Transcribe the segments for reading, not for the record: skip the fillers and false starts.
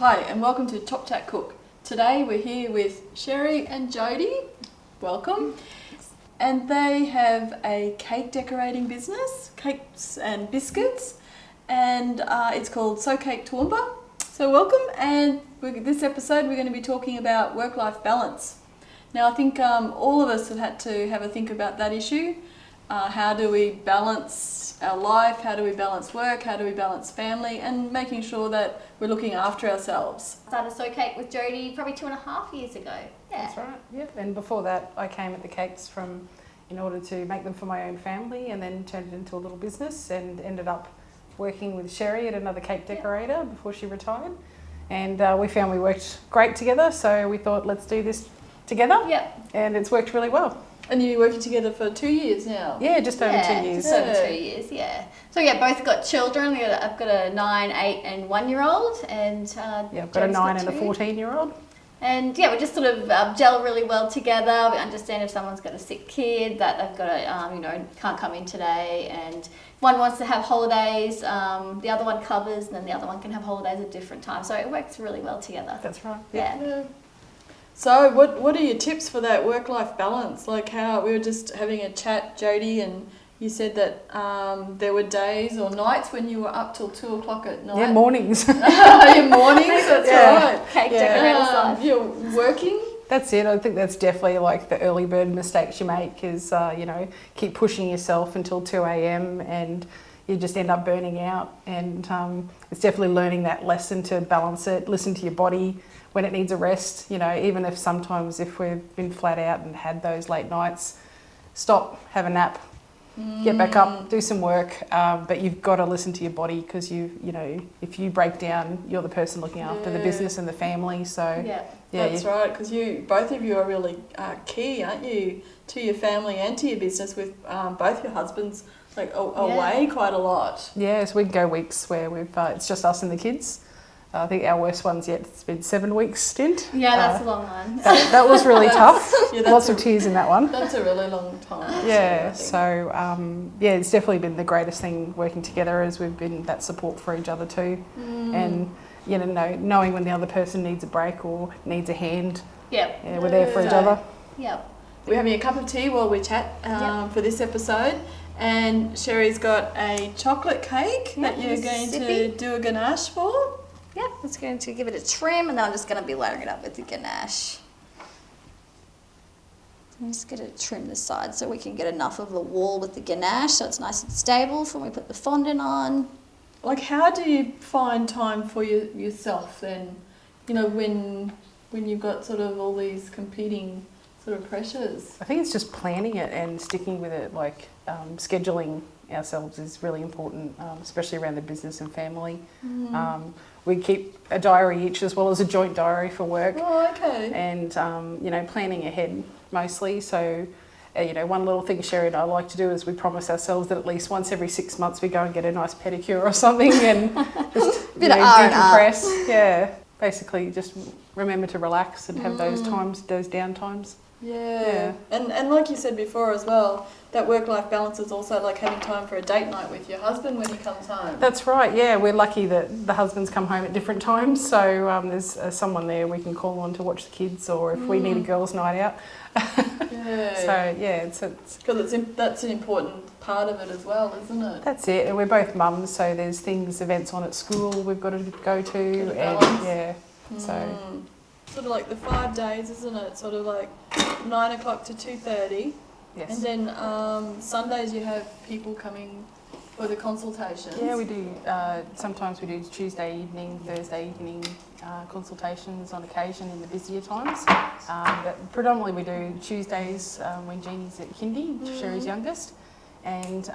Hi and welcome to Top Chat Cook. Today we're here with Sherri and Jodi. Welcome. And they have a cake decorating business, cakes and biscuits, and it's called Toowoomba. So welcome, and this episode we're going to be talking about work-life balance. Now I think all of us have had to have a think about that issue. How do we balance our life? How do we balance work? How do we balance family? And making sure that we're looking after ourselves. Started Sew Cake with Jodi probably 2.5 years ago. Yeah. That's right, yeah. And before that, I came at the cakes in order to make them for my own family, and then turned it into a little business and ended up working with Sherri at another cake decorator before she retired. And we found we worked great together, so we thought, let's do this together. Yep. And it's worked really well. And you're working together for 2 years now? Yeah, just over 2 years. Just over 2 years, yeah. So yeah, both got children. I've got a 9, 8 and 1-year-old, and I've got a 9 and a 14-year-old. And yeah, we just sort of gel really well together. We understand if someone's got a sick kid that they've got to, can't come in today, and one wants to have holidays, the other one covers, and then the other one can have holidays at different times. So it works really well together. That's right. Yeah. So what are your tips for that work-life balance? Like how we were just having a chat, Jodi, and you said that there were days or nights when you were up till 2 o'clock at night. Yeah, mornings. Your mornings, that's right. Cake decorator's life. You're working? That's it. I think that's definitely like the early bird mistakes you make is, keep pushing yourself until 2 a.m. and you just end up burning out. And it's definitely learning that lesson to balance it, listen to your body when it needs a rest. Even if sometimes if we've been flat out and had those late nights, stop, have a nap, get back up, do some work. But you've got to listen to your body because if you break down, you're the person looking after the business and the family. So that's right, because both of you are really key, aren't you, to your family and to your business, with both your husbands away quite a lot. Yeah, so we can go weeks where it's just us and the kids. I think our worst one's yet, it's been 7 weeks stint. Yeah, that's a long one. That was really tough. Lots of tears in that one. That's a really long time. Yeah, so it's definitely been the greatest thing working together, as we've been that support for each other too. And knowing when the other person needs a break or needs a hand. We're there for each other. Yep. We're having a cup of tea while we chat for this episode. And Sherri's got a chocolate cake that you're going to do a ganache for. Yep, it's going to give it a trim, and then I'm just going to be layering it up with the ganache. I'm just going to trim the side so we can get enough of the wall with the ganache so it's nice and stable for when we put the fondant on. Like, how do you find time for yourself then? When you've got sort of all these competing sort of pressures. I think it's just planning it and sticking with it. Like scheduling ourselves is really important, especially around the business and family. We keep a diary each as well as a joint diary for work. Oh, okay. And, planning ahead mostly. So, one little thing Sherri and I like to do is we promise ourselves that at least once every 6 months we go and get a nice pedicure or something and just decompress. Yeah, basically just remember to relax and have those down times. Yeah. And like you said before as well, that work-life balance is also like having time for a date night with your husband when he comes home. That's right, yeah. We're lucky that the husbands come home at different times, so there's someone there we can call on to watch the kids, or if we need a girls' night out. So, yeah, it's... Because that's an important part of it as well, isn't it? That's it, and we're both mums, so there's events on at school we've got to go to, and so... Sort of like the 5 days, isn't it? Sort of like 9 o'clock to 2:30. Yes. And then Sundays you have people coming for the consultations. Yeah, we do. Sometimes we do Tuesday evening, Thursday evening consultations on occasion in the busier times. But predominantly we do Tuesdays when Jeannie's at kindy, Sherri's youngest, and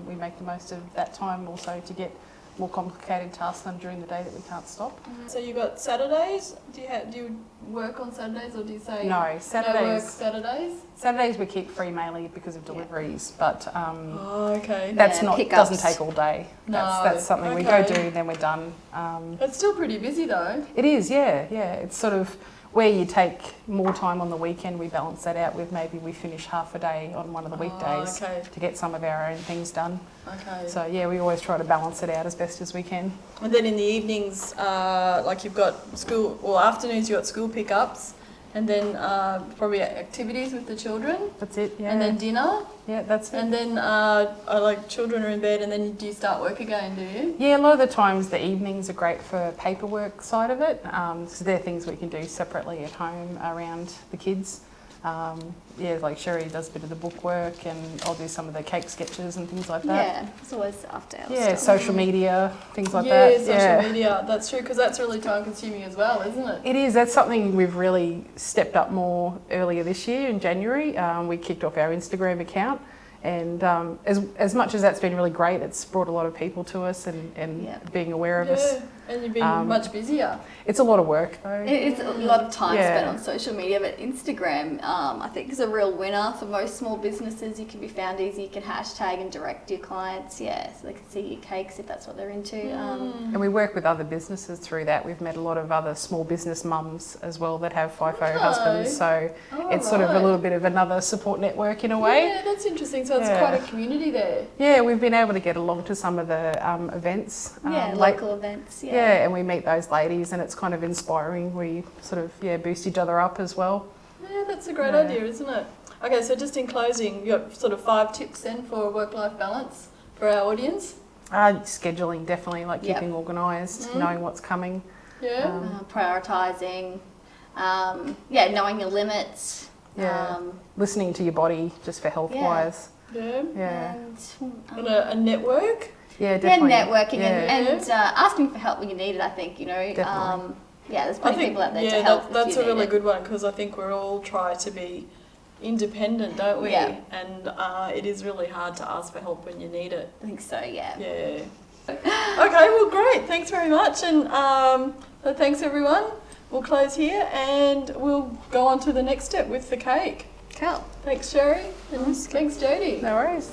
we make the most of that time also to get more complicated tasks done during the day that we can't stop. So you got Saturdays. Do you work on Saturdays, or do you say no? Saturdays. No work Saturdays. Saturdays we keep free mainly because of deliveries, but that's doesn't take all day. No, that's something we go do, then we're done. It's still pretty busy though. It is, yeah. It's sort of where you take more time on the weekend, we balance that out with maybe we finish half a day on one of the weekdays to get some of our own things done. Okay. So yeah, we always try to balance it out as best as we can. And then in the evenings, like you've got school, or afternoons you've got school pickups, and then probably activities with the children. That's it, yeah. And then dinner. Yeah, that's it. And then like children are in bed, and then do you start work again, do you? Yeah, a lot of the times the evenings are great for paperwork side of it. So they're things we can do separately at home around the kids. Yeah, like Sherri does a bit of the book work, and I'll do some of the cake sketches and things like that. Yeah, it's always after hours. Yeah, stuff. social media, things like that. Yeah, social media, that's true, because that's really time consuming as well, isn't it? It is. That's something we've really stepped up more earlier this year in January. We kicked off our Instagram account, and as much as that's been really great, it's brought a lot of people to us and being aware of us. And you've been much busier. It's a lot of work though. It's a lot of time spent on social media, but Instagram, I think, is a real winner for most small businesses. You can be found easy, you can hashtag and direct your clients, so they can see your cakes if that's what they're into. And we work with other businesses through that. We've met a lot of other small business mums as well that have FIFO husbands, so it's sort of a little bit of another support network in a way. Yeah, that's interesting. So it's quite a community there. Yeah, we've been able to get along to some of the events. Local events, Yeah, and we meet those ladies, and it's kind of inspiring. We sort of boost each other up as well. Yeah, that's a great idea, isn't it? Okay, so just in closing, you got sort of 5 tips then for work-life balance for our audience? Scheduling, definitely, like keeping organised, knowing what's coming. Yeah. Prioritising, knowing your limits. Yeah. Listening to your body just for health-wise. Yeah. Yeah. And a network. Yeah, definitely. Networking and asking for help when you need it, I think, Definitely. there's plenty of people out there to Yeah, help. that's a really good one, because I think we're all trying to be independent, don't we? Yeah. And it is really hard to ask for help when you need it. I think so, yeah. Yeah. Okay, well, great. Thanks very much. And so thanks, everyone. We'll close here and we'll go on to the next step with the cake. Cool. Thanks, Sherri. And thanks, Jodi. No worries.